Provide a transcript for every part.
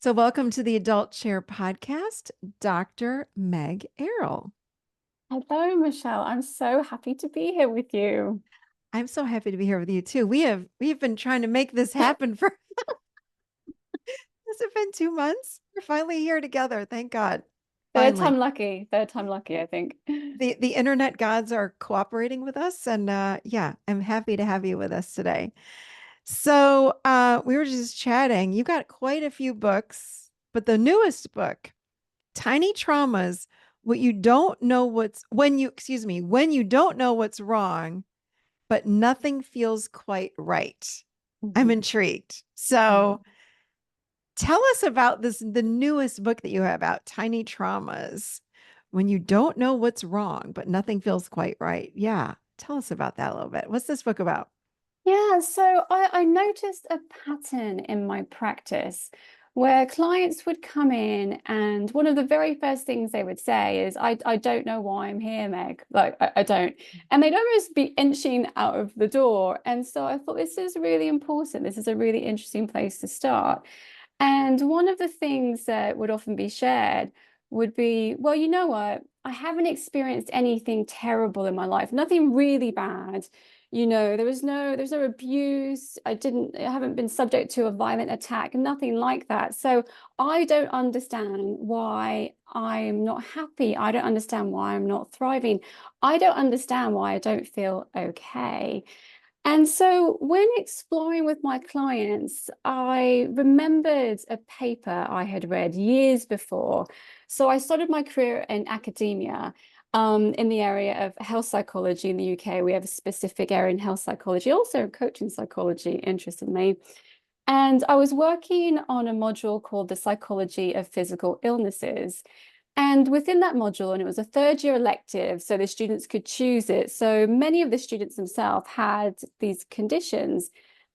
So, welcome to the Adult Chair Podcast, Dr. Meg Arroll. Hello, Michelle. I'm so happy to be here with you. I'm so happy to be here with you too. We've been trying to make this happen for has it been 2 months? We're finally here together. Thank God. Third Finally. time lucky. Third time lucky, I think. The internet gods are cooperating with us, and yeah, I'm happy to have you with us today. So we were just chatting. You got quite a few books, but the newest book, Tiny Traumas, what you don't know what's when you excuse me, when you don't know what's wrong, but nothing feels quite right. I'm Mhm. intrigued. Yeah. So tell us about the newest book that you have out, Tiny Traumas, when you don't know what's wrong, but nothing feels quite right. Yeah. Tell us about that a little bit. What's this book about? Yeah, so I noticed a pattern in my practice where clients would come in and one of the very first things they would say is, I don't know why I'm here, Meg. Like, I don't. And they'd almost be inching out of the door. And so I thought this is really important. This is a really interesting place to start. And one of the things that would often be shared would be, well, you know what? I haven't experienced anything terrible in my life, nothing really bad. There's no abuse. I haven't been subject to a violent attack, nothing like that. So I don't understand why I'm not happy. I don't understand why I'm not thriving. I don't understand why I don't feel okay. And so when exploring with my clients, I remembered a paper I had read years before. So I started my career in academia, in the area of health psychology in the UK. We have a specific area in health psychology, also coaching psychology, interestingly. And I was working on a module called the psychology of physical illnesses. And within that module, and it was a third year elective, so the students could choose it. So many of the students themselves had these conditions,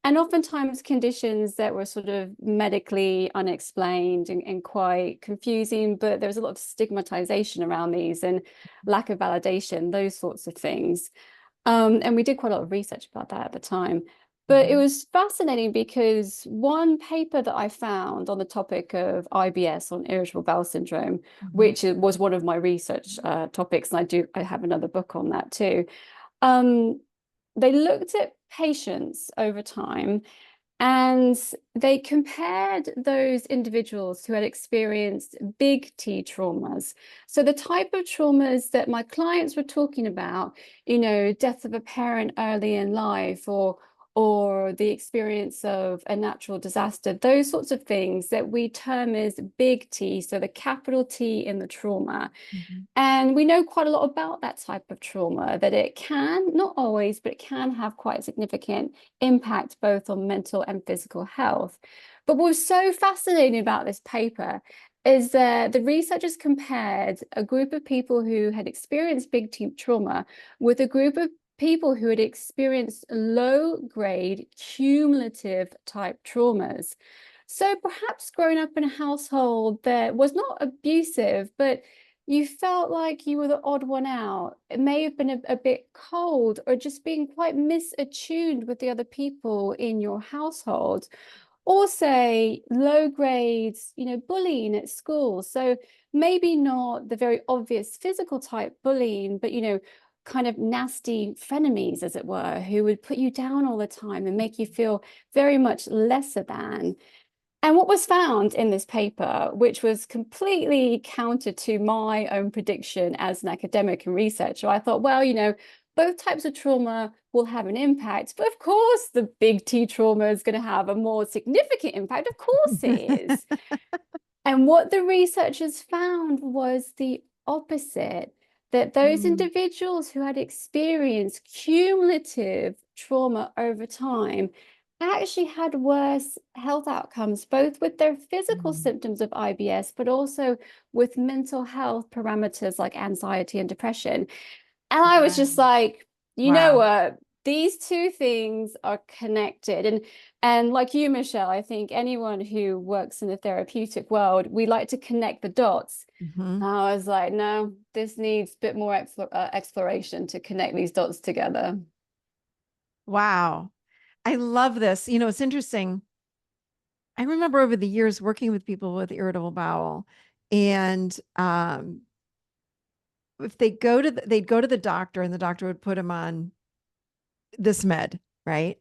and oftentimes conditions that were sort of medically unexplained and quite confusing, but there was a lot of stigmatization around these and lack of validation, those sorts of things. And we did quite a lot of research about that at the time. But it Mhm. was fascinating because one paper that I found on the topic of IBS, on irritable bowel syndrome, Mhm. which was one of my research topics, and I have another book on that too. Um, they looked at patients over time and they compared those individuals who had experienced big T traumas. So the type of traumas that my clients were talking about, death of a parent early in life or the experience of a natural disaster, those sorts of things that we term as big T, so the capital T in the trauma. Mhm. And we know quite a lot about that type of trauma, that it can, not always, but it can have quite a significant impact both on mental and physical health. But what was so fascinating about this paper is that the researchers compared a group of people who had experienced big T trauma with a group of people who had experienced low grade cumulative type traumas. So perhaps growing up in a household that was not abusive, but you felt like you were the odd one out. It may have been a bit cold or just being quite misattuned with the other people in your household. Or say low grades, bullying at school. So maybe not the very obvious physical type bullying, but kind of nasty frenemies, as it were, who would put you down all the time and make you feel very much lesser than. And what was found in this paper, which was completely counter to my own prediction as an academic and researcher, I thought, well, both types of trauma will have an impact, but of course, the big T trauma is going to have a more significant impact. Of course, it is. And what the researchers found was the opposite, that those Mm. individuals who had experienced cumulative trauma over time actually had worse health outcomes, both with their physical Mm. symptoms of IBS, but also with mental health parameters like anxiety and depression. And I was Wow. just like, you know Wow. what? These two things are connected. And like you, Michelle, I think anyone who works in the therapeutic world, we like to connect the dots. Mhm. I was like, no, this needs a bit more exploration to connect these dots together. Wow. I love this. It's interesting. I remember over the years working with people with irritable bowel, and if they'd go to the doctor, and the doctor would put them on this med, right?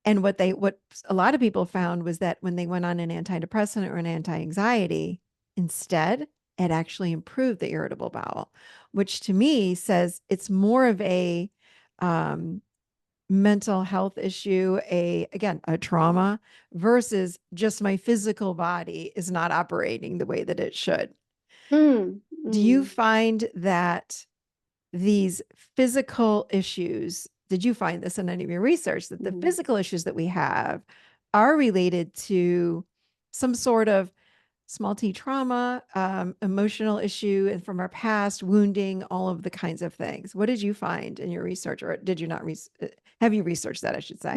And what a lot of people found was that when they went on an antidepressant or an anti-anxiety instead, it actually improved the irritable bowel, which to me says it's more of a um, mental health issue, a trauma versus just my physical body is not operating the way that it should. Mm, Do you mm, find that these physical issues, did you find this in any of your research, that the mm. physical issues that we have are related to some sort of small t trauma, emotional issue, and from our past, wounding, all of the kinds of things? What did you find in your research, or did you not have you researched that, I should say?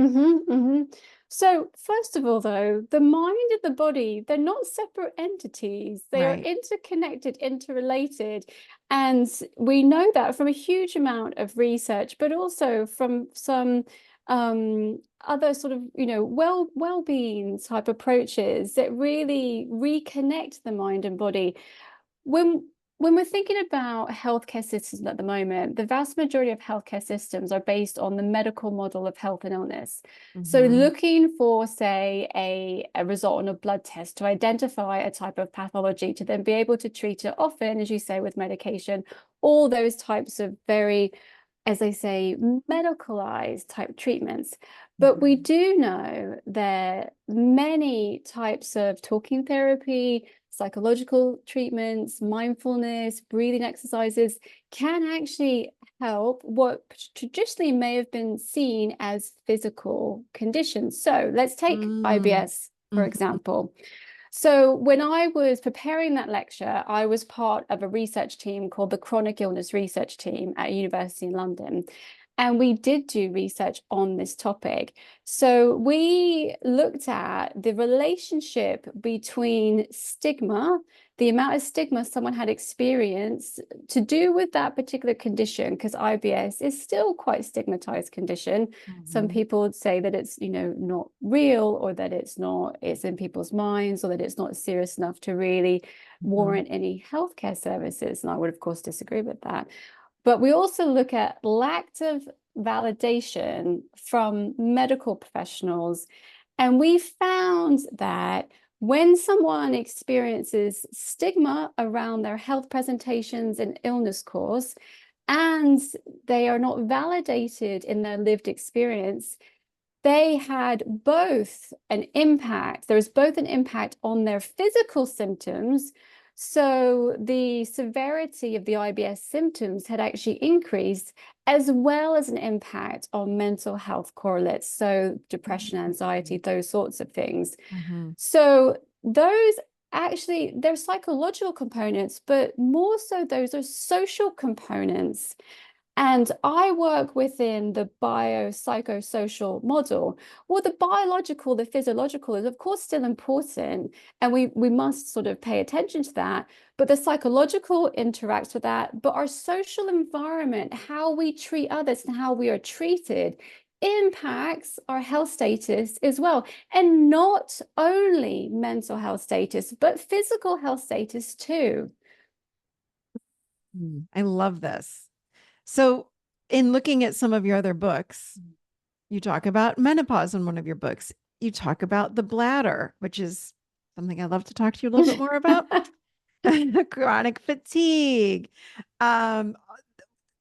So, first of all, though, the mind and the body, they're not separate entities. They are Right. interconnected, interrelated. And we know that from a huge amount of research, but also from some other sort of, well-being type approaches that really reconnect the mind and body. When we're thinking about healthcare systems at the moment, the vast majority of healthcare systems are based on the medical model of health and illness. So Mm-hmm. looking for, say, a result on a blood test to identify a type of pathology, to then be able to treat it often, as you say, with medication, all those types of very, as they say, medicalized type treatments. But we Mm-hmm. do know that many types of talking therapy, psychological treatments, mindfulness, breathing exercises can actually help what traditionally may have been seen as physical conditions. So let's take Mm-hmm. IBS, for example. So when I was preparing that lecture, I was part of a research team called the Chronic Illness Research Team at a university in London. And we did do research on this topic. So we looked at the relationship between stigma, the amount of stigma someone had experienced to do with that particular condition, because IBS is still quite a stigmatized condition. Some Mm-hmm. people would say that it's, not real, or that it's in people's minds, or that it's not serious enough to really Mm-hmm. warrant any healthcare services. And I would, of course, disagree with that. But we also look at lack of validation from medical professionals. And we found that when someone experiences stigma around their health presentations and illness course, and they are not validated in their lived experience, they had both an impact. There was both an impact on their physical symptoms. So the severity of the IBS symptoms had actually increased, as well as an impact on mental health correlates. So depression, anxiety, those sorts of things. Mm-hmm. So those actually, they're psychological components, but more so those are social components. And I work within the biopsychosocial model. Well, the biological, the physiological is, of course, still important, and we must sort of pay attention to that. But the psychological interacts with that. But our social environment, how we treat others and how we are treated, impacts our health status as well. And not only mental health status, but physical health status too. I love this. So, in looking at some of your other books, you talk about menopause in one of your books. You talk about the bladder, which is something I'd love to talk to you a little bit more about. Chronic fatigue. Um,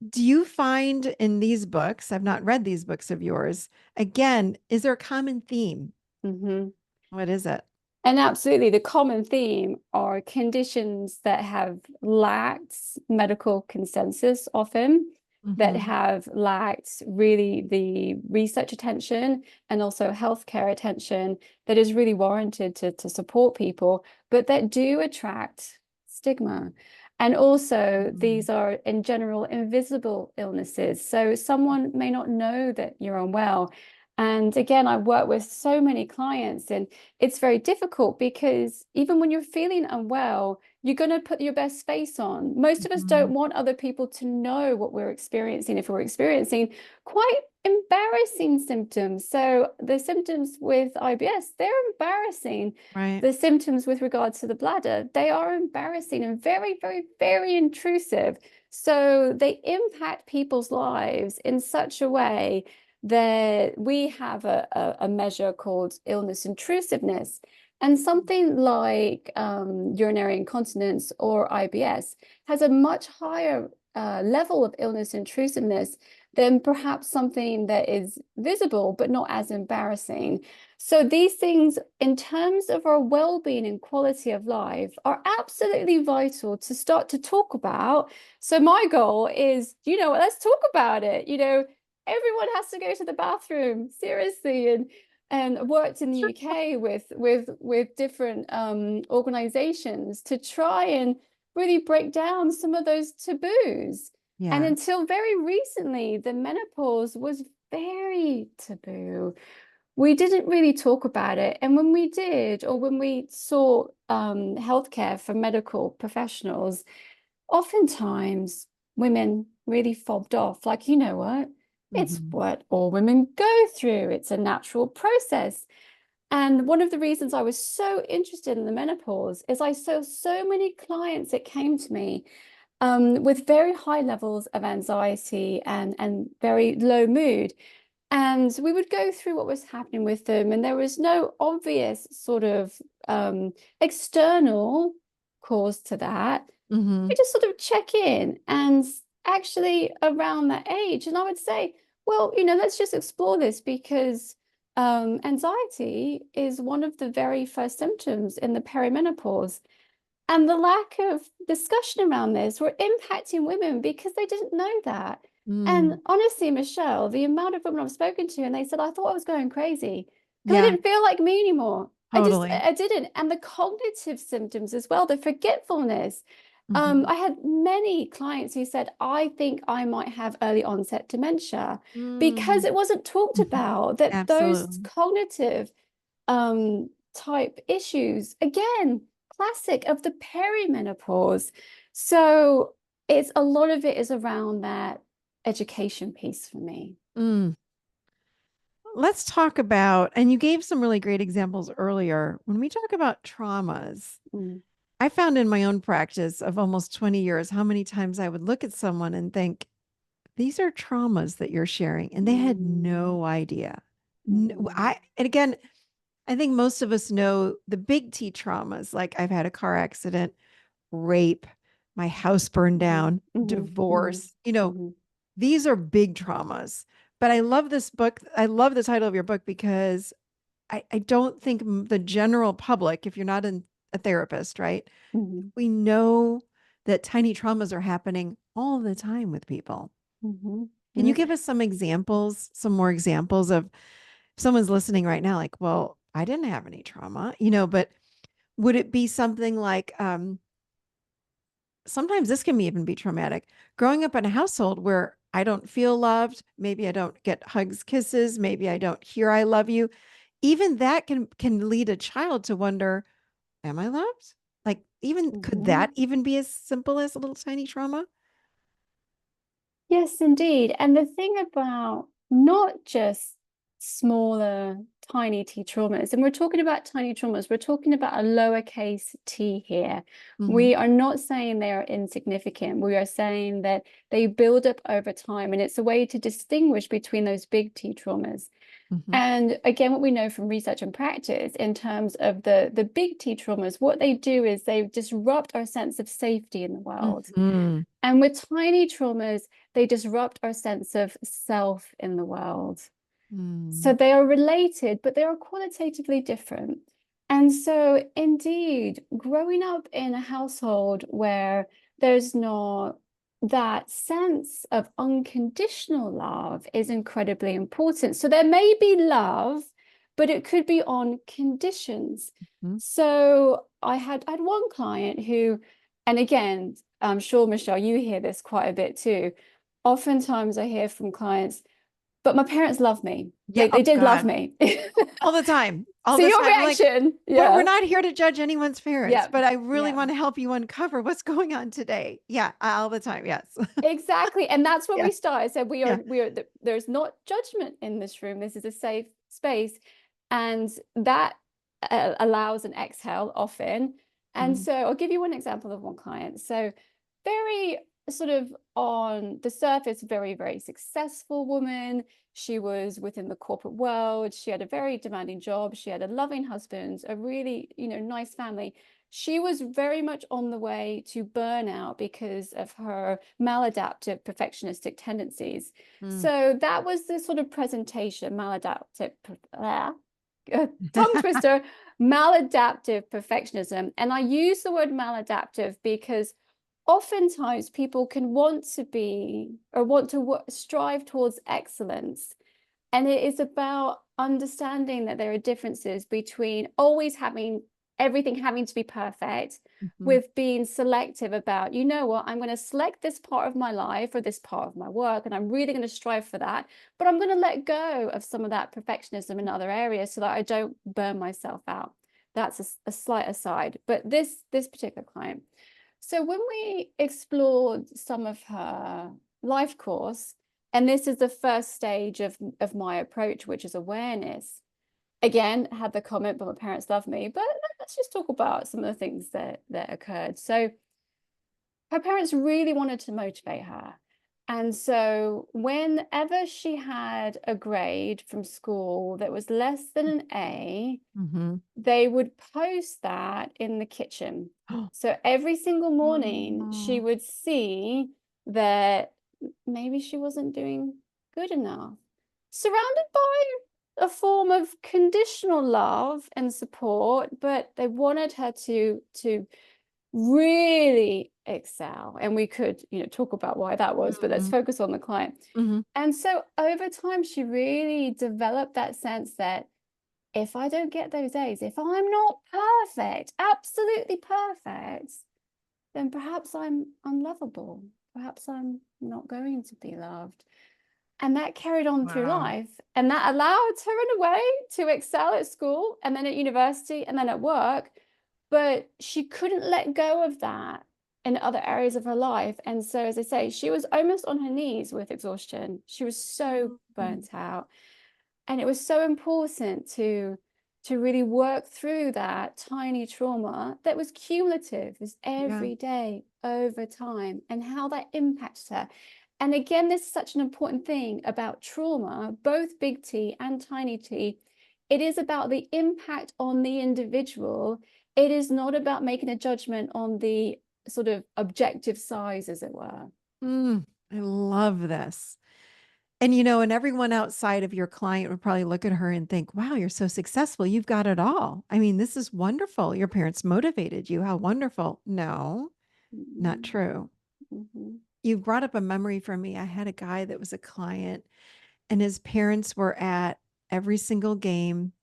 do you find in these books, I've not read these books of yours, again, is there a common theme? Mhm. What is it? And absolutely, the common theme are conditions that have lacked medical consensus often, that Mm-hmm. have lacked really the research attention and also healthcare attention that is really warranted to support people, but that do attract stigma. And also, Mm-hmm. these are in general invisible illnesses. So someone may not know that you're unwell. And again, I work with so many clients, and it's very difficult because even when you're feeling unwell, you're going to put your best face on. Most of us Mm-hmm. don't want other people to know what we're experiencing if we're experiencing quite embarrassing symptoms. So the symptoms with IBS, they're embarrassing. Right. The symptoms with regard to the bladder, they are embarrassing and very, very, very intrusive. So they impact people's lives in such a way that we have a measure called illness intrusiveness. And something like urinary incontinence or IBS has a much higher level of illness intrusiveness than perhaps something that is visible but not as embarrassing. So these things, in terms of our well-being and quality of life, are absolutely vital to start to talk about. So my goal is, let's talk about it. Everyone has to go to the bathroom, seriously, and worked in the UK with different organizations to try and really break down some of those taboos. And Yeah. until very recently, the menopause was very taboo. We didn't really talk about it. And when we did, or when we sought healthcare from medical professionals, oftentimes women really fobbed off, like, you know what? It's Hmm. what all women go through. It's a natural process. And one of the reasons I was so interested in the menopause is I saw so many clients that came to me with very high levels of anxiety and very low mood. And we would go through what was happening with them, and there was no obvious sort of external cause to that. Hmm. We just sort of check in, and actually around that age, and I would say, well, let's just explore this because anxiety is one of the very first symptoms in the perimenopause. And the lack of discussion around this were impacting women because they didn't know that. And Mm. honestly, Michelle, the amount of women I've spoken to, and they said, I thought I was going crazy because I Yeah, didn't feel like me anymore. totally. I didn't. And the cognitive symptoms as well, the forgetfulness. Hmm. I had many clients who said, I think I might have early onset dementia because Mm. it wasn't talked Hmm. about that those Absolutely. cognitive type issues, again, classic of the perimenopause. So it's a lot of it is around that education piece for me. Mm. Let's talk about, and you gave some really great examples earlier. When we talk about traumas, Mm, I found in my own practice of almost 20 years how many times I would look at someone and think, these are traumas that you're sharing. And they had mm, no idea. mm, And again, I think most of us know the big T traumas, like I've had a car accident, rape, my house burned mhm, down, mhm, mhm, divorce. mhm, These are big traumas. But I love this book. I love the title of your book because I don't think the general public, if you're not a therapist, right? mhm, We know that tiny traumas are happening all the time with people. mhm, Can you mhm. give us some examples, some more examples of someone's listening right now, like, well, I didn't have any trauma, but would it be something like, sometimes this can even be traumatic. Growing up in a household where I don't feel loved, maybe I don't get hugs, kisses, maybe I don't hear I love you. Even that can lead a child to wonder, am I loved? Like even could that Mhm. even be as simple as a little tiny trauma? Yes, indeed. And the thing about not just smaller, tiny t traumas, and we're talking about tiny traumas, we're talking about a lowercase t here. Hmm. We are not saying they are insignificant. We are saying that they build up over time, and it's a way to distinguish between those big T traumas. Hmm. And again, what we know from research and practice in terms of the big T traumas, what they do is they disrupt our sense of safety in the world. Hmm. And with tiny traumas, they disrupt our sense of self in the world. So Hmm. they are related, but they are qualitatively different. And so, indeed, growing up in a household where there's not that sense of unconditional love is incredibly important. So there may be love, but it could be on conditions. Hmm. So I had one client who, and again, I'm sure, Michelle, you hear this quite a bit too. Oftentimes I hear from clients, But my parents love me. Yeah. They Oh did love God. me. All the time. All So the your time. I'm like, reaction, we're yeah, not here to judge anyone's parents, yeah, but I really yeah. want to help you uncover what's going on today. Yeah, all the time. Yes. Exactly. And that's when Yeah. we started. So Yeah. there's not judgment in this room. This is a safe space. And that allows an exhale often. And Mhm. so I'll give you one example of one client. So very sort of on the surface, very, very successful woman. She was within the corporate world. She had a very demanding job. She had a loving husband, a really, nice family. She was very much on the way to burnout because of her maladaptive perfectionistic tendencies. Mm. So that was the sort of presentation, tongue twister, maladaptive perfectionism. And I use the word maladaptive because oftentimes people can want to be or want to strive towards excellence. And it is about understanding that there are differences between always having everything having to be perfect Mhm. with being selective about, you know what, I'm going to select this part of my life or this part of my work, and I'm really going to strive for that. But I'm going to let go of some of that perfectionism in other areas so that I don't burn myself out. That's a slight aside. But this particular client. So when we explored some of her life course, and this is the first stage of my approach, which is awareness. Again, had the comment, but my parents love me. But let's just talk about some of the things that occurred. So her parents really wanted to motivate her. And so whenever she had a grade from school that was less than an A, Mhm. they would post that in the kitchen. So every single morning she Oh. would see that maybe she wasn't doing good enough, surrounded by a form of conditional love and support, but they wanted her to really excel. And we could, talk about why that was, but let's Mhm. focus on the client. Mhm. And so over time, she really developed that sense that if I don't get those A's, if I'm not perfect, absolutely perfect, then perhaps I'm unlovable. Perhaps I'm not going to be loved. And that carried on through Wow. life. And that allowed her, in a way, to excel at school and then at university and then at work. But she couldn't let go of that in other areas of her life. And so, as I say, she was almost on her knees with exhaustion. She was so Mhm. burnt out. And it was so important to really work through that tiny trauma that was cumulative, was Yeah. every day over time, and how that impacts her. And again, this is such an important thing about trauma, both big T and tiny t. It is about the impact on the individual. It is not about making a judgment on the sort of objective size, as it were. I love this. And and everyone outside of your client would probably look at her and think, wow, you're so successful. You've got it all. I mean, this is wonderful. Your parents motivated you. How wonderful. No, not Mm-hmm. true. Mm-hmm. You brought up a memory for me. I had a guy that was a client, and his parents were at every single game,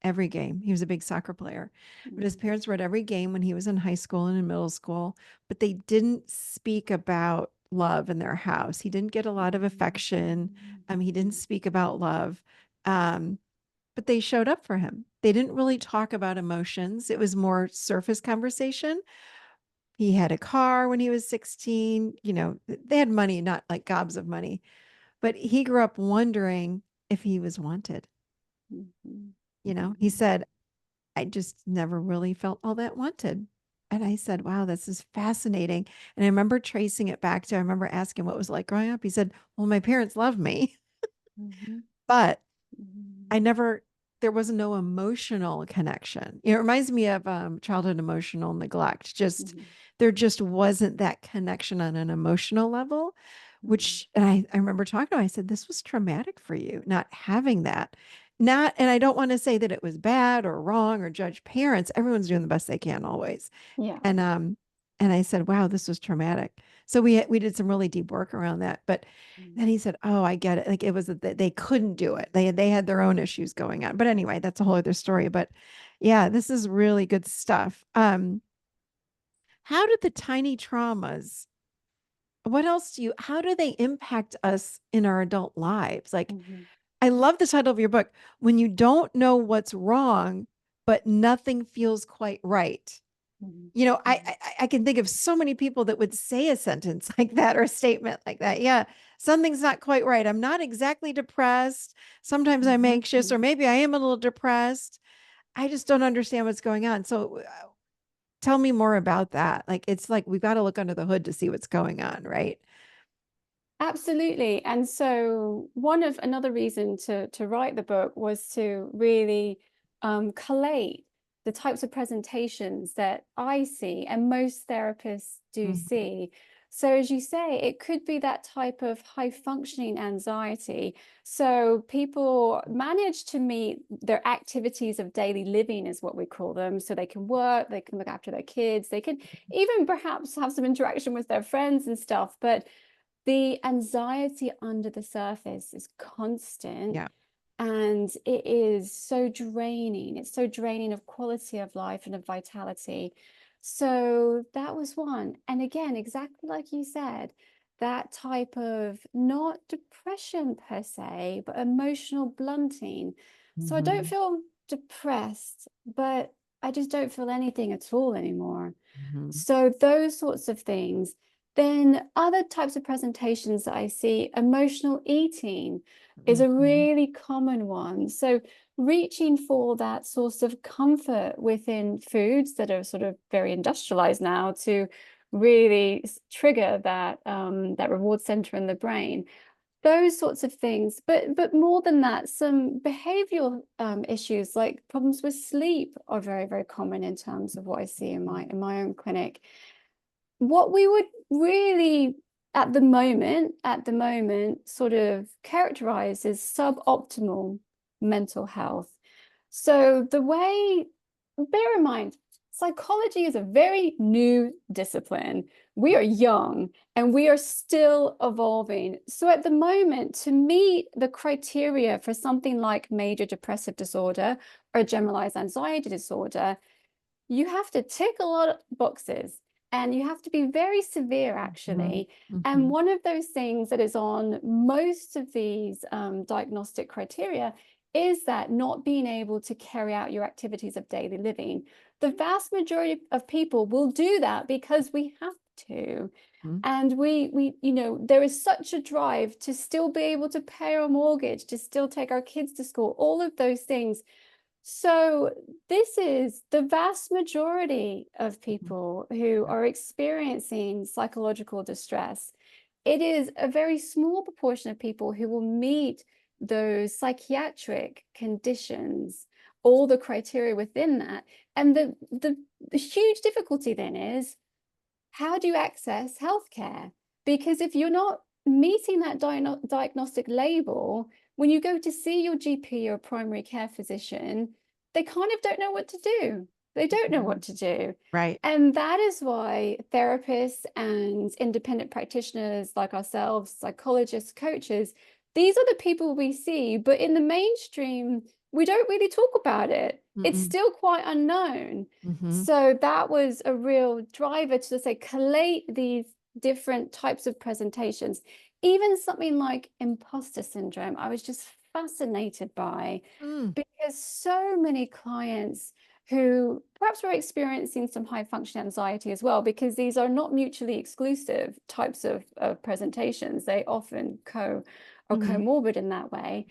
every game. He was a big soccer player, but his parents were at every game when he was in high school and in middle school, but they didn't speak about love in their house. He didn't get a lot of affection. He didn't speak about love. Um, but they showed up for him. They didn't really talk about emotions. It was more surface conversation. He had a car when he was 16. They had money, not like gobs of money, but he grew up wondering if he was wanted. Mm-hmm. He said, I just never really felt all that wanted. And I said, wow, this is fascinating. And I remember tracing it back to, I remember asking what it was like growing up. He said, well, my parents love me, Mm-hmm. but Mm-hmm. I never, there was no emotional connection. It reminds me of childhood emotional neglect. Just Mm-hmm. there just wasn't that connection on an emotional level, which, and I remember talking to him, I said, this was traumatic for you, not having that. Not, and I don't want to say that it was bad or wrong or judge parents. Everyone's doing the best they can always. Yeah. And I said, wow, this was traumatic. So we did some really deep work around that. But then he said, oh, I get it. Like it was that they couldn't do it. They had their own issues going on. But anyway, that's a whole other story. But yeah, this is really good stuff. How did the tiny traumas what else how do they impact us in our adult lives? Like, Mhm. I love the title of your book, When You Don't Know What's Wrong, but Nothing Feels Quite Right. Mhm. You know, Mhm. I can think of so many people that would say a sentence like that or a statement like that. Yeah, something's not quite right. I'm not exactly depressed. Sometimes I'm Mhm. anxious, or maybe I am a little depressed. I just don't understand what's going on. So tell me more about that. Like, it's like we've got to look under the hood to see what's going on, right? Absolutely. And so another reason to write the book was to really collate the types of presentations that I see and most therapists do Mhm. see. So as you say, it could be that type of high functioning anxiety. So people manage to meet their activities of daily living is what we call them. So they can work, they can look after their kids, they can even perhaps have some interaction with their friends and stuff. But the anxiety under the surface is constant, Yeah. and it is so draining. It's so draining of quality of life and of vitality. So that was one. And again, exactly like you said, that type of not depression per se, but emotional blunting. So I don't Hmm. feel depressed, but I just don't feel anything at all anymore. Hmm. So those sorts of things. Then other types of presentations that I see, emotional eating is a Hmm. really common one. So reaching for that source of comfort within foods that are sort of very industrialized now to really trigger that reward center in the brain. Those sorts of things. But more than that, some behavioral issues like problems with sleep are very, very common in terms of what I see in my own clinic. What we would really at the moment sort of characterize as suboptimal mental health. So the way, bear in mind, psychology is a very new discipline. We are young and we are still evolving. So at the moment, to meet the criteria for something like major depressive disorder or generalized anxiety disorder, you have to tick a lot of boxes and you have to be very severe, Hmm. actually. And Hmm. one of those things that is on most of these diagnostic criteria is that not being able to carry out your activities of daily living. The vast majority of people will do that because we have to. And there is such a drive to still be able to pay our mortgage, to still take our kids to school, all of those things. So this is the vast majority of people who are experiencing psychological distress. It is a very small proportion of people who will meet those psychiatric conditions, all the criteria within that. And the huge difficulty then is, how do you access healthcare? Because if you're not meeting that diagnostic label, when you go to see your GP or primary care physician, they kind of don't know what to do. They don't know Hmm. what to do. Right. And that is why therapists and independent practitioners like ourselves, psychologists, coaches, these are the people we see. But in the mainstream, we don't really talk about it. It's Mm-mm. still quite unknown. Hmm. So that was a real driver to say collate these different types of presentations. Even something like imposter syndrome, I was just fascinated by, Mm. because so many clients who perhaps were experiencing some high function anxiety as well, because these are not mutually exclusive types of presentations. They often are Hmm. comorbid in that way.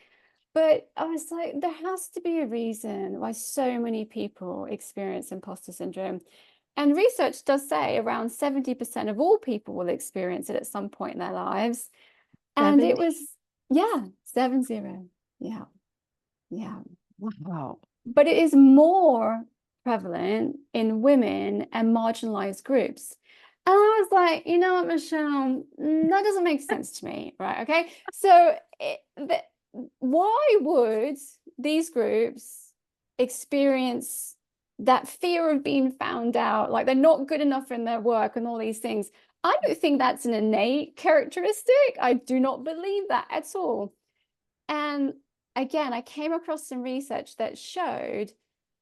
But I was like, there has to be a reason why so many people experience imposter syndrome. And research does say around 70% of all people will experience it at some point in their lives. And it 70? was, yeah, 70. Yeah, yeah. Wow. But it is more prevalent in women and marginalized groups. And I was like, you know what, Michelle, that doesn't make sense to me, right? Okay. So, why would these groups experience that fear of being found out, like they're not good enough in their work and all these things? I don't think that's an innate characteristic. I do not believe that at all. And again, I came across some research that showed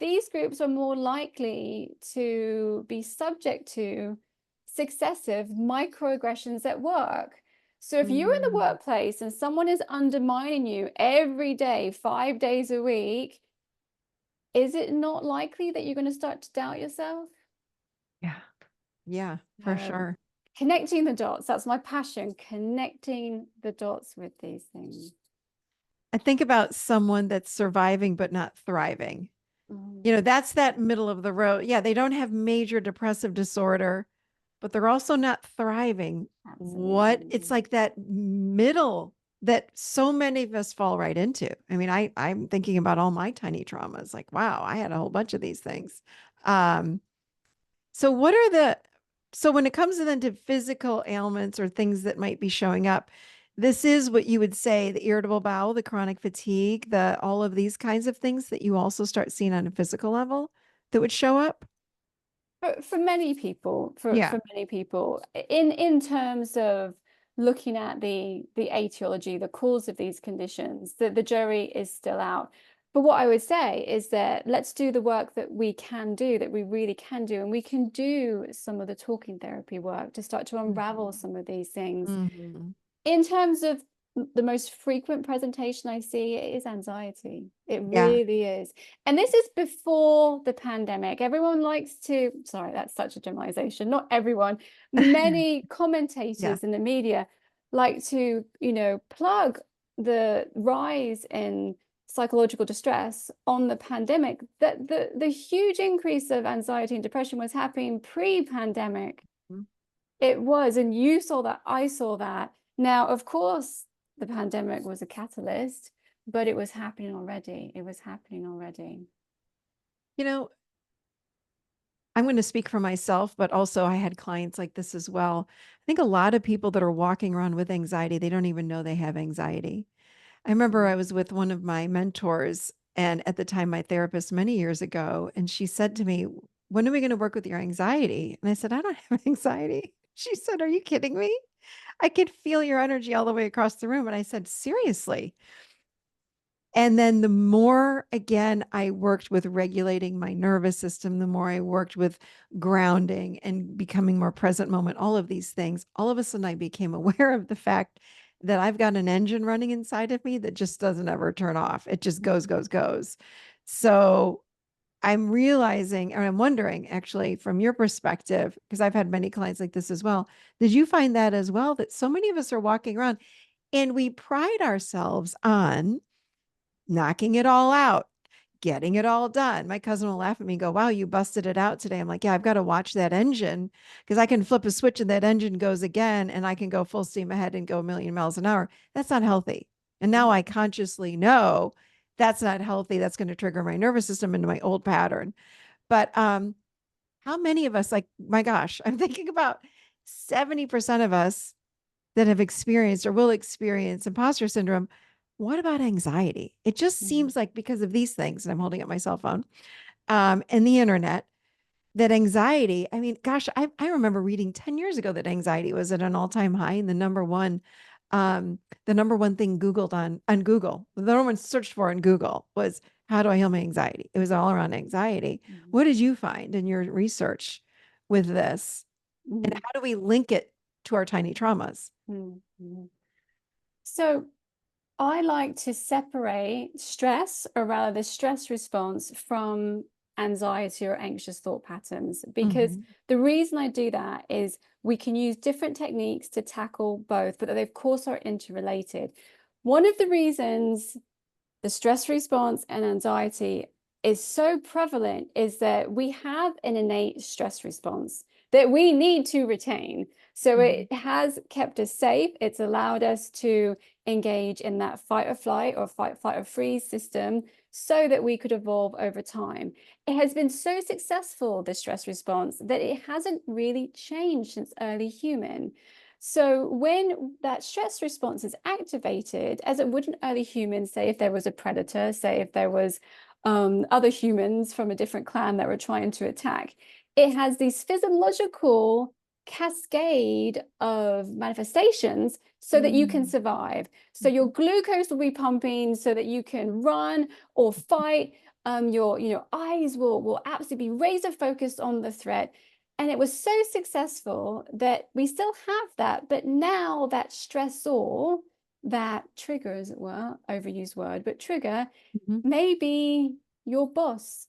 these groups are more likely to be subject to successive microaggressions at work. So if you're in the Mm. workplace and someone is undermining you every day, 5 days a week, is it not likely that you're going to start to doubt yourself? Yeah. Yeah, for Um, sure. Connecting the dots, that's my passion, connecting the dots with these things. I think about someone that's surviving but not thriving. Mm, You know, that's that middle of the road. Yeah, they don't have major depressive disorder, but they're also not thriving. What? It's absolutely. like that middle that so many of us fall right into. I mean, I'm thinking about all my tiny traumas. Like, wow, I had a whole bunch of these things. Um, so what are the so when it comes to then to physical ailments or things that might be showing up, this is what you would say the irritable bowel, the chronic fatigue, the all of these kinds of things that you also start seeing on a physical level that would show up? For many people, Yeah. for many people, in terms of looking at the etiology, the cause of these conditions, the jury is still out. But what I would say is that let's do the work that we can do, that we really can do, and we can do some of the talking therapy work to start to unravel Mhm. some of these things. Mhm. In terms of the most frequent presentation I see is anxiety. It Yeah. really is. And this is before the pandemic. Everyone likes to, sorry, that's such a generalization, not everyone, many Yeah. commentators in the media like to, plug the rise in psychological distress on the pandemic, that the huge increase of anxiety and depression was happening pre-pandemic. Mhm. It was, and you saw that, I saw that. Now, of course, the pandemic was a catalyst, but it was happening already. It was happening already. You know, I'm going to speak for myself, but also I had clients like this as well. I think a lot of people that are walking around with anxiety, they don't even know they have anxiety. I remember I Mm. was with one of my mentors, and at the time, my therapist many years ago, and she said to me, "When are we going to work with your anxiety?" And I said, "I don't have anxiety." She said, "Are you kidding me? I could feel your energy all the way across the room." And I said, "Seriously?" And then the more, again, I worked with regulating my nervous system, the more I worked with grounding and becoming more present moment, all of these things, all of a sudden I became aware of the fact that I've got an engine running inside of me that just doesn't ever turn off. It just goes, goes, goes. So I'm realizing, and I'm wondering actually from your perspective, because I've had many clients like this as well. Did you find that as well? That so many of us are walking around and we pride ourselves on knocking it all out, getting it all done. My cousin will laugh at me and go, "Wow, you busted it out today." I'm like, "Yeah, I've got to watch that engine because I can flip a switch and that engine goes again and I can go full steam ahead and go a million miles an hour." That's not healthy. And now I consciously know that's not healthy. That's going to trigger my nervous system into my old pattern. But how many of us, like, my gosh, I'm thinking about 70% of us that have experienced or will experience imposter syndrome. What about anxiety? It just Mm. seems like because of these things, and I'm holding up my cell phone, and the internet, that anxiety, I mean, gosh, I remember reading 10 years ago that anxiety was at an all-time high and the number one thing Googled on Google, the number one searched for in Google was how do I heal my anxiety? It was all around anxiety. Mm. What did you find in your research with this? And Mm. how do we link it to our tiny traumas? Mm. Mm. So I like to separate stress, or rather the stress response, from anxiety or anxious thought patterns. Because Mhm. the reason I do that is we can use different techniques to tackle both, but they, of course, are interrelated. One of the reasons the stress response and anxiety is so prevalent is that we have an innate stress response that we need to retain. So Mhm. it has kept us safe. It's allowed us to engage in that fight or flight or fight, flight or freeze system so that we could evolve over time. It has been so successful, the stress response, that it hasn't really changed since early human. So when that stress response is activated, as it would an early human, say if there was a predator, say if there was other humans from a different clan that were trying to attack, it has these physiological cascade of manifestations so that you can Mm. survive. So your Mhm. glucose will be pumping so that you can run or fight. Your eyes will absolutely be razor focused on the threat. And it was so successful that we still have that. But now that stressor, that trigger, as it were, overused word, but trigger, Mhm. may be your boss.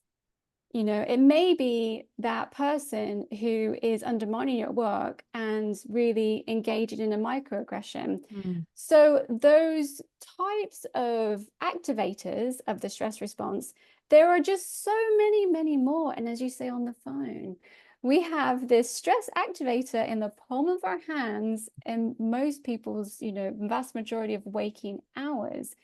You know, it may be that person who is undermining you at work and really engaging in a microaggression. Mm. So those types of activators of the stress response, there are just so many, many more. And as you say on the phone, we have this stress activator in the palm of our hands in most people's, you know, vast majority of waking hours.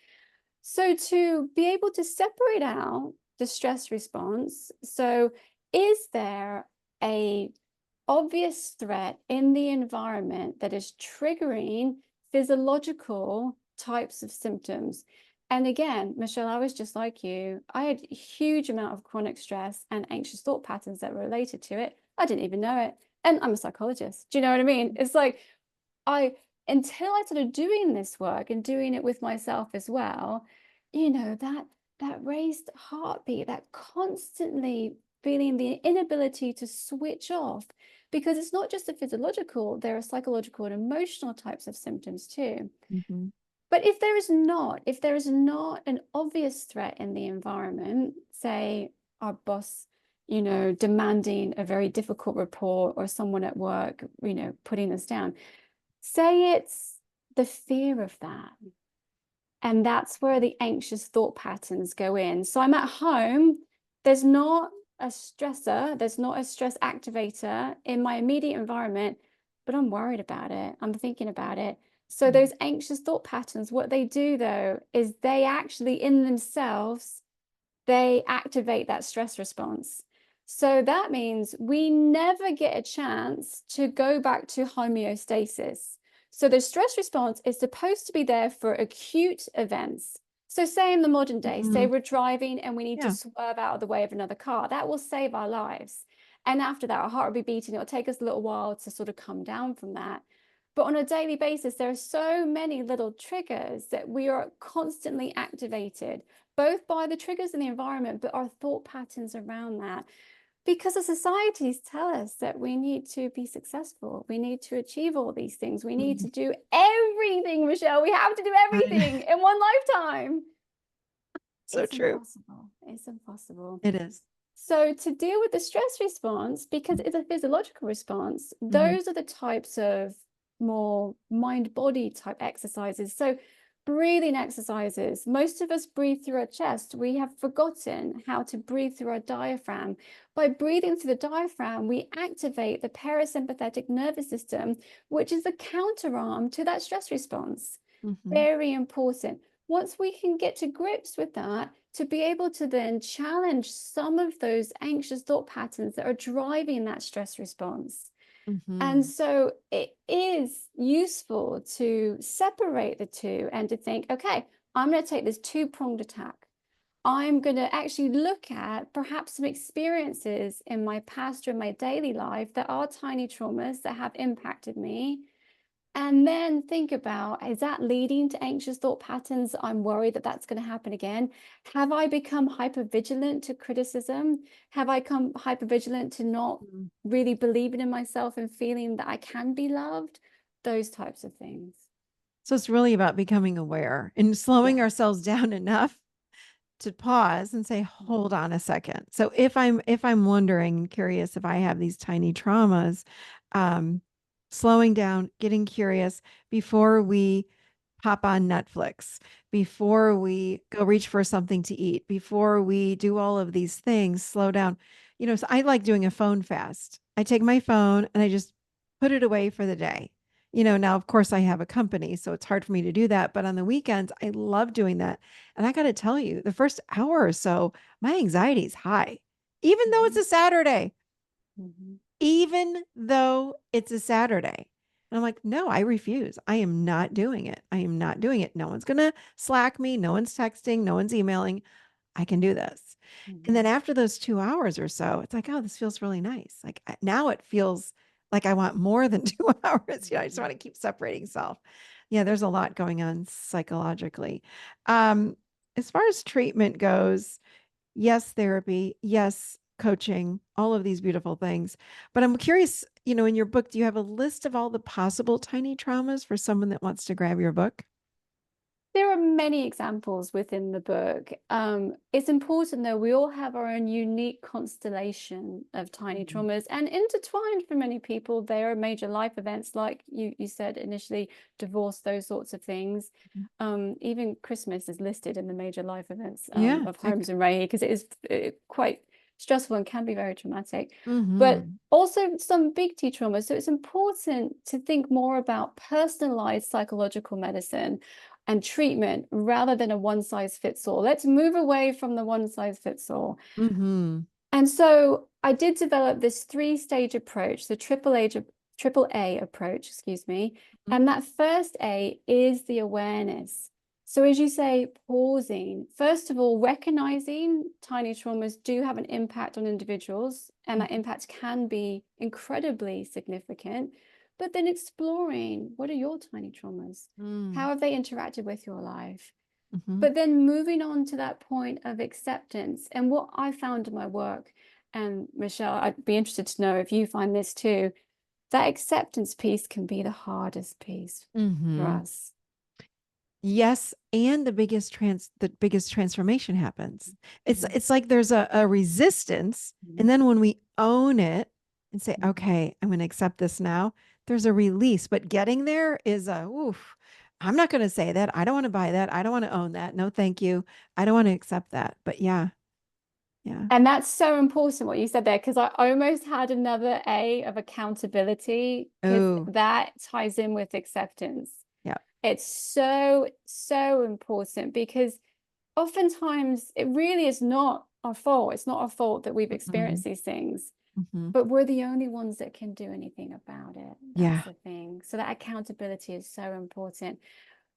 So to be able to separate out the stress response, so is there a obvious threat in the environment that is triggering physiological types of symptoms? And again, Michelle, I was just like you. I had a huge amount of chronic stress and anxious thought patterns that were related to it. I didn't even know it. And I'm a psychologist. Do you know what I mean? It's like I, until I started doing this work and doing it with myself as well, you know, that raised heartbeat, that constantly feeling the inability to switch off, because it's not just the physiological, there are psychological and emotional types of symptoms too. Mhm. But if there is not an obvious threat in the environment, say our boss, you know, demanding a very difficult report, or someone at work, you know, putting us down, say it's the fear of that. And that's where the anxious thought patterns go in. So I'm at home, there's not a stressor, there's not a stress activator in my immediate environment, but I'm worried about it. I'm thinking about it. So Mm. those anxious thought patterns, what they do though, is they actually in themselves, they activate that stress response. So that means we never get a chance to go back to homeostasis. So the stress response is supposed to be there for acute events. So say in the modern day, say Mhm. we're driving and we need to Yeah. swerve out of the way of another car, that will save our lives. And after that, our heart will be beating. It'll take us a little while to sort of come down from that. But on a daily basis, there are so many little triggers that we are constantly activated, both by the triggers in the environment, but our thought patterns around that. Because the societies tell us that we need to be successful, we need to achieve all these things, we need Mm. to do everything, Michelle. We have to do everything I in one lifetime. So It's true. impossible. It's impossible. It is. So to deal with the stress response, because it's a physiological response, Mhm. those are the types of more mind-body type exercises. So breathing exercises, most of us breathe through our chest. We have forgotten how to breathe through our diaphragm. By breathing through the diaphragm, we activate the parasympathetic nervous system, which is the counterarm to that stress response. Mhm. Very important. Once we can get to grips with that, to be able to then challenge some of those anxious thought patterns that are driving that stress response. And Mhm. so it is useful to separate the two and to think, okay, I'm going to take this two-pronged attack. I'm going to actually look at perhaps some experiences in my past or in my daily life that are tiny traumas that have impacted me, and then think about, is that leading to anxious thought patterns? I'm worried that that's going to happen again. Have I become hypervigilant to criticism? Have I become hypervigilant to not Mm. really believing in myself and feeling that I can be loved? Those types of things. So it's really about becoming aware and slowing Yes. ourselves down enough to pause and say, hold Mhm. on a second. So if I'm wondering, curious if I have these tiny traumas, um, slowing down, getting curious before we pop on Netflix, before we go reach for something to eat, before we do all of these things, slow down. So I like doing a phone fast. I take my phone and I just put it away for the day. Now of course I have a company, so it's hard for me to do that. But on the weekends, I love doing that. And I got to tell you, the first hour or so, my anxiety is high, even though it's Mhm. a Saturday, Mhm. even though it's a Saturday. And I'm like, no, I refuse. I am not doing it. I am not doing it. No one's going to Slack me. No one's texting. No one's emailing. I can do this. And then Mhm. after those 2 hours or so, it's like, oh, this feels really nice. Like now it feels like I want more than 2 hours. I just want Mhm. to keep separating self. Yeah, there's a lot going on psychologically. Um, as far as treatment goes, yes, therapy. Yes, coaching, all of these beautiful things. But I'm curious, in your book, do you have a list of all the possible tiny traumas for someone that wants to grab your book? There are many examples within the book. It's important, though, we all have our own unique constellation of tiny Mhm. traumas, and intertwined for many people, they are major life events, like you said initially, divorce, those sorts of things. Even Christmas is listed in the major life events Yeah. of Holmes and Ray, because it is quite stressful and can be very traumatic. But Mm-hmm. also some big T traumas. So it's important to think more about personalized psychological medicine and treatment rather than a one size fits all. Let's move away from the one size fits all. Mm-hmm. And so I did develop this three-stage approach, the triple A approach, excuse me. And that first A is the awareness. So as you say, pausing, first of all, recognizing tiny traumas do have an impact on individuals, and that impact can be incredibly significant. But then exploring, what are your tiny traumas? Mm-hmm. How have they interacted with your life? Mm-hmm. But then moving on to that point of acceptance, and what I found in my work, and Michelle, I'd be interested to know if you find this too, that acceptance piece can be the hardest piece for Mm-hmm. us. Yes, and the biggest transformation happens. It's Mhm. it's like there's a resistance, and then when we own it and say, Mhm. "Okay, I'm going to accept this now," there's a release. But getting there is a oof. I'm not going to say that. I don't want to buy that. I don't want to own that. No, thank you. I don't want to accept that. But yeah, yeah. And that's so important what you said there, because I almost had another A of accountability, because Oh, that ties in with acceptance. yeah. It's so, so important, because oftentimes it really is not our fault. It's not our fault that we've Mm-hmm. experienced these things, Mm-hmm. but we're the only ones that can do anything about it. That's Yeah. the thing. So that accountability is so important.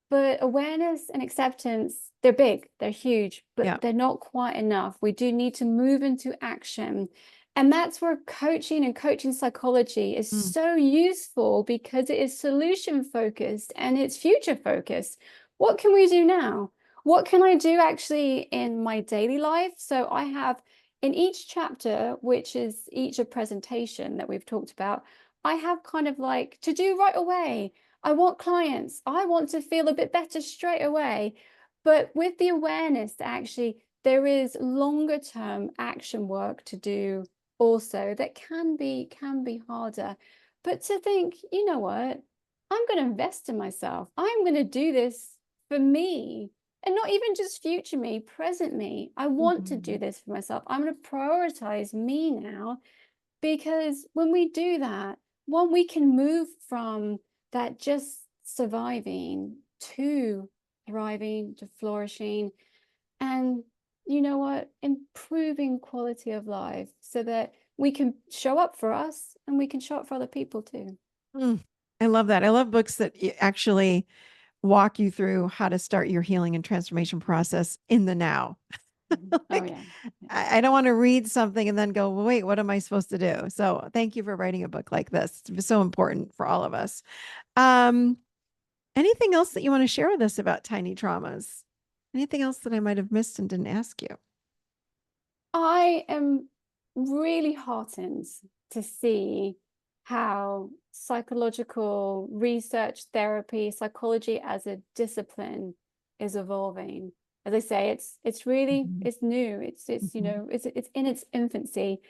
But awareness and acceptance, they're big, they're huge, Yeah. but they're not quite enough. We do need to move into action. And that's where coaching and coaching psychology is Mm. so useful, because it is solution focused and it's future focused. What can we do now? What can I do actually in my daily life? So I have in each chapter, which is each a presentation that we've talked about, I have kind of like to do right away. I want clients. I want to feel a bit better straight away. But with the awareness that actually there is longer term action work to do also, that can be harder. But to think, you know what? I'm going to invest in myself. I'm going to do this for me, and not even just future me, present me. I want to do Mm-hmm. this for myself. I'm going to prioritize me now, because when we do that, one, we can move from that just surviving to thriving, to flourishing, and you know what? Improving quality of life, so that we can show up for us and we can show up for other people too. Mm. I love that. I love books that actually walk you through how to start your healing and transformation process in the now. Oh, Like, yeah. Yeah. I don't want to read something and then go, well, wait, what am I supposed to do? So thank you for writing a book like this. It's so important for all of us. Um, Anything else that you want to share with us about tiny traumas? Anything else that I might have missed and didn't ask you? I am really heartened to see how psychological research, therapy, psychology as a discipline is evolving. As I say, it's really Mhm. it's new. It's Mhm. it's in its infancy.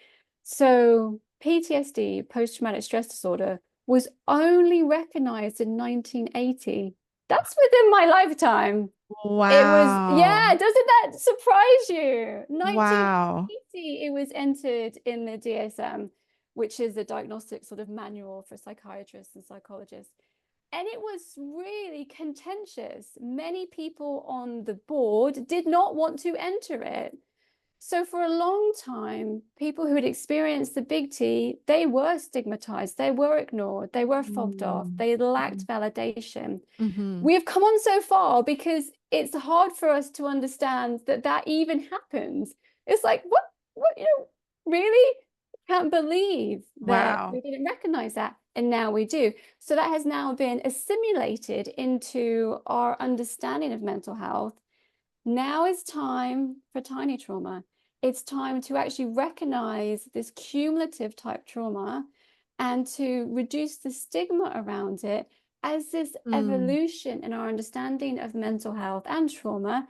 So PTSD, post-traumatic stress disorder, was only recognized in 1980. That's within my lifetime. It was, Wow. yeah, doesn't that surprise you? Wow. 1980, it was entered in the DSM, which is a diagnostic sort of manual for psychiatrists and psychologists. And it was really contentious. Many people on the board did not want to enter it. So for a long time, people who had experienced the big T, they were stigmatized, they were ignored, they were fobbed off, Mm. they lacked Mhm. validation. Mhm. We have come on so far, because it's hard for us to understand that that even happens. It's like, what, really? Can't believe that Wow. we didn't recognize that. And now we do. So that has now been assimilated into our understanding of mental health. Now is time for tiny trauma. it's time to actually recognize this cumulative type trauma and to reduce the stigma around it as this Mm, evolution in our understanding of mental health and trauma,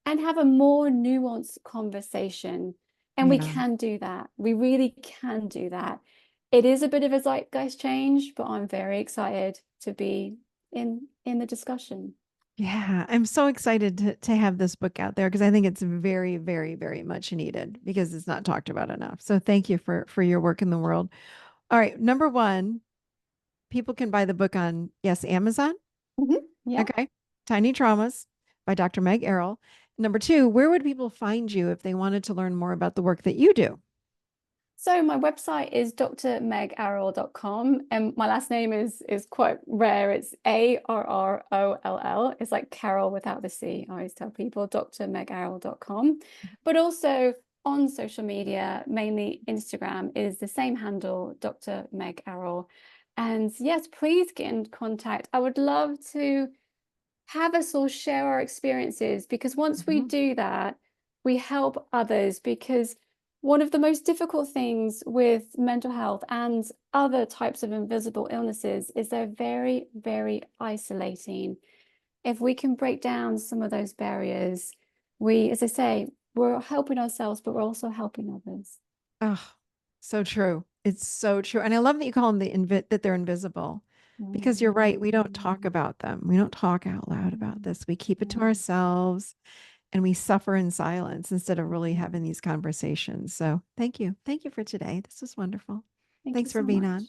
and have a more nuanced conversation. And we yeah. can do that. We really can do that. It is a bit of a zeitgeist change, but I'm very excited to be in the discussion. Yeah, I'm so excited to have this book out there because I think it's very, very, very much needed because it's not talked about enough. So thank you for your work in the world. All right, number one, people can buy the book on, yes, Amazon. Yeah. Okay. Tiny Traumas by Dr. Meg Arroll. Number two, where would people find you if they wanted to learn more about the work that you do? So my website is drmegarroll.com, and my last name is quite rare. It's Arroll. It's like Carol without the C. I always tell people drmegarroll.com. But also on social media, mainly Instagram, is the same handle, Dr. Meg Arroll. And yes, please get in contact. I would love to have us all share our experiences, because once we Mhm. do that, we help others. Because one of the most difficult things with mental health and other types of invisible illnesses is they're very, very isolating. If we can break down some of those barriers, we, as I say, we're helping ourselves, but we're also helping others. Oh, so true. It's so true. And I love that you call them that they're invisible because you're right. We don't talk about them. We don't talk out loud about this. We keep it to Yeah. ourselves and we suffer in silence instead of really having these conversations. So thank you. Thank you for today. This was wonderful. Thank you Thanks for so being much. on.